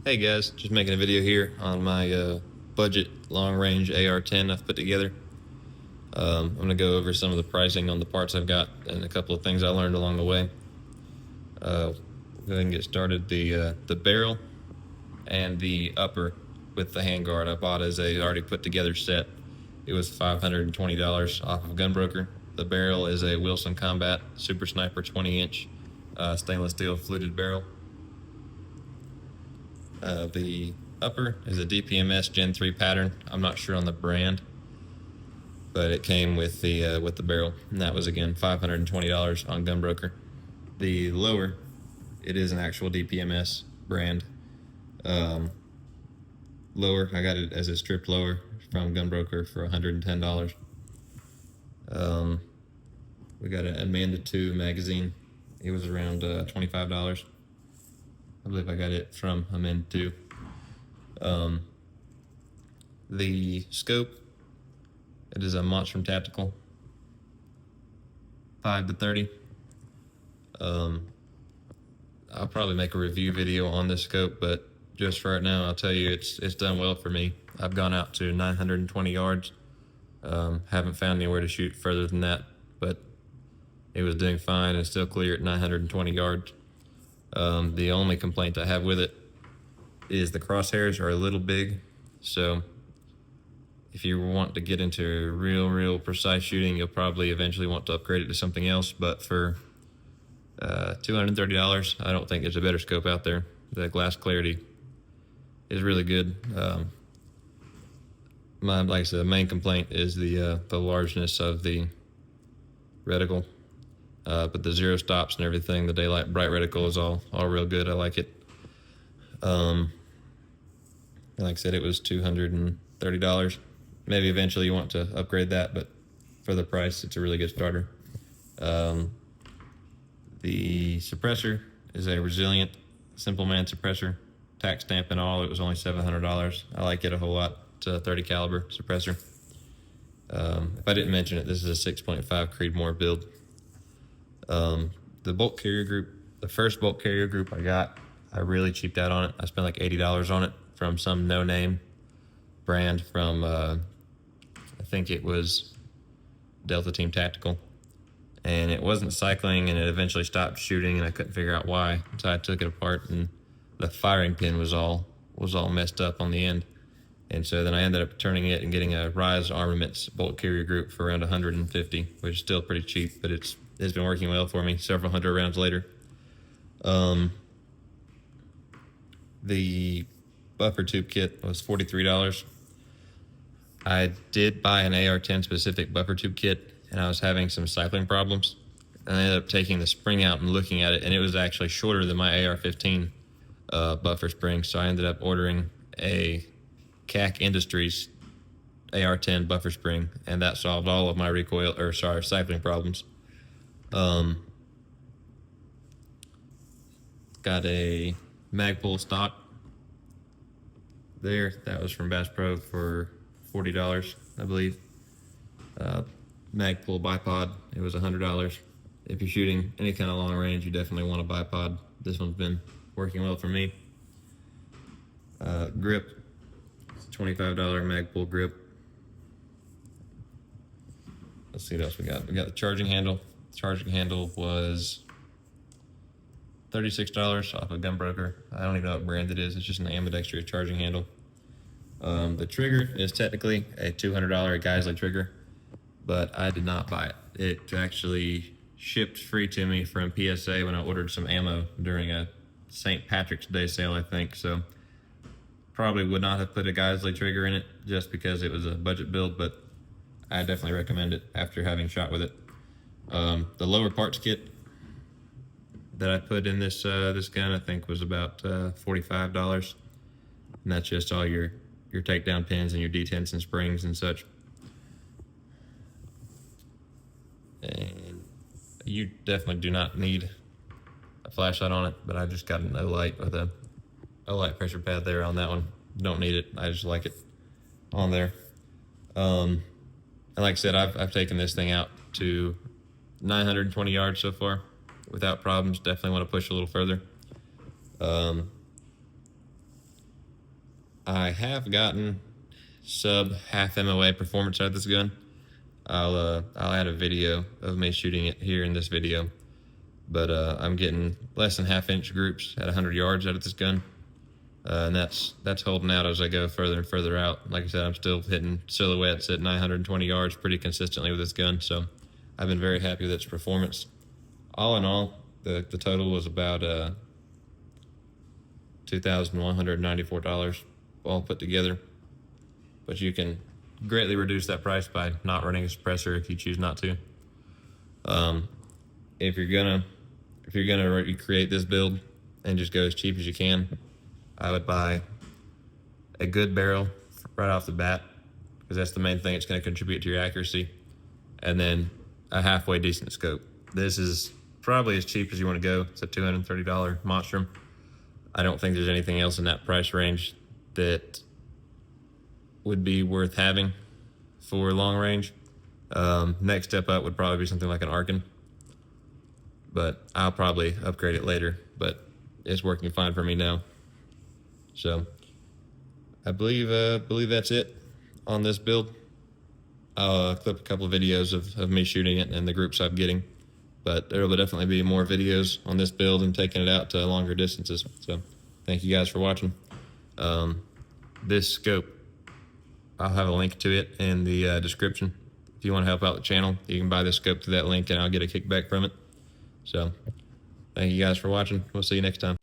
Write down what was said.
Hey guys, just making a video here on my budget long-range AR-10 I've put together. I'm going to go over some of the pricing on the parts I've got and a couple of things I learned along the way. Go ahead and get started. The barrel and the upper with the handguard I bought as a already put together set. It was $520 off of Gunbroker. The barrel is a Wilson Combat Super Sniper 20-inch stainless steel fluted barrel. The upper is a DPMS Gen 3 pattern. I'm not sure on the brand, but it came with the barrel, and that was again $520 on Gunbroker. The lower, it is an actual DPMS brand. Lower, I got it as a stripped lower from Gunbroker for $110. We got an Amanda 2 magazine. It was around $25. I believe I got it from Amanda 2. The scope, it is a Monstrum Tactical 5-30. I'll probably make a review video on this scope, but just for right now, I'll tell you it's done well for me. I've gone out to 920 yards. Haven't found anywhere to shoot further than that, but it was doing fine and still clear at 920 yards. The only complaint I have with it is the crosshairs are a little big, so if you want to get into real precise shooting, you'll probably eventually want to upgrade it to something else. But for $230, I don't think there's a better scope out there. The glass clarity is really good. Like I said, the main complaint is the largeness of the reticle. But the zero stops and everything, the daylight bright reticle is all real good. I like it. Like I said, it was $230. Maybe eventually you want to upgrade that, but for the price, it's a really good starter. The suppressor is a Resilient Simple Man suppressor, tax stamp and all. It was only $700. I like it a whole lot. It's a 30 caliber suppressor. If I didn't mention it, this is a 6.5 Creedmoor build. The bolt carrier group, the first bolt carrier group I got, I really cheaped out on it. I spent like $80 on it from some no-name brand from, I think it was Delta Team Tactical. And it wasn't cycling, and it eventually stopped shooting, and I couldn't figure out why. So I took it apart, and the firing pin was all messed up on the end. And so then I ended up turning it and getting a Rise Armaments bolt carrier group for around $150, which is still pretty cheap, but it's been working well for me several hundred rounds later. The buffer tube kit was $43. I did buy an AR-10 specific buffer tube kit, and I was having some cycling problems. And I ended up taking the spring out and looking at it, and it was actually shorter than my AR-15 buffer spring. So I ended up ordering a CAC Industries AR-10 buffer spring, and that solved all of my cycling problems. Got a Magpul stock there. That was from Bass Pro for $40, I believe. Magpul bipod, it was $100. If you're shooting any kind of long range, you definitely want a bipod. This one's been working well for me. Grip, $25 Magpul grip. Let's see what else we got. We got the charging handle. The charging handle was $36 off of Gunbroker. I don't even know what brand it is. It's just an ambidextrous charging handle. The trigger is technically a $200 Geisley trigger, but I did not buy it. It actually shipped free to me from PSA when I ordered some ammo during a St. Patrick's Day sale, I think. So probably would not have put a Geisley trigger in it just because it was a budget build, but I definitely recommend it after having shot with it. The lower parts kit that I put in this gun, I think, was about $45, and that's just all your takedown pins and your detents and springs and such. And you definitely do not need a flashlight on it, but I just got an O-light with a O-light pressure pad there on that one. Don't need it. I just like it on there. And like I said, I've taken this thing out to 920 yards so far without problems. Definitely want to push a little further. I have gotten sub half MOA performance out of this gun. I'll add a video of me shooting it here in this video, but I'm getting less than half-inch groups at 100 yards out of this gun, and that's holding out as I go further and further out. Like I said, I'm still hitting silhouettes at 920 yards pretty consistently with this gun, so I've been very happy with its performance. All in all, the total was about $2,194 all put together, but you can greatly reduce that price by not running a suppressor if you choose not to. If you're gonna recreate this build and just go as cheap as you can, I would buy a good barrel right off the bat, because that's the main thing that's going to contribute to your accuracy, and then a halfway decent scope. This is probably as cheap as you want to go. It's a $230 monstrum. I don't think there's anything else in that price range that would be worth having for long range. Next step up would probably be something like an AR-10, but I'll probably upgrade it later, but it's working fine for me now. So I believe that's it on this build. I'll clip a couple of videos of me shooting it and the groups I'm getting, but there will definitely be more videos on this build and taking it out to longer distances. So thank you guys for watching. This scope, I'll have a link to it in the description. If you want to help out the channel, you can buy this scope through that link and I'll get a kickback from it. So thank you guys for watching. We'll see you next time.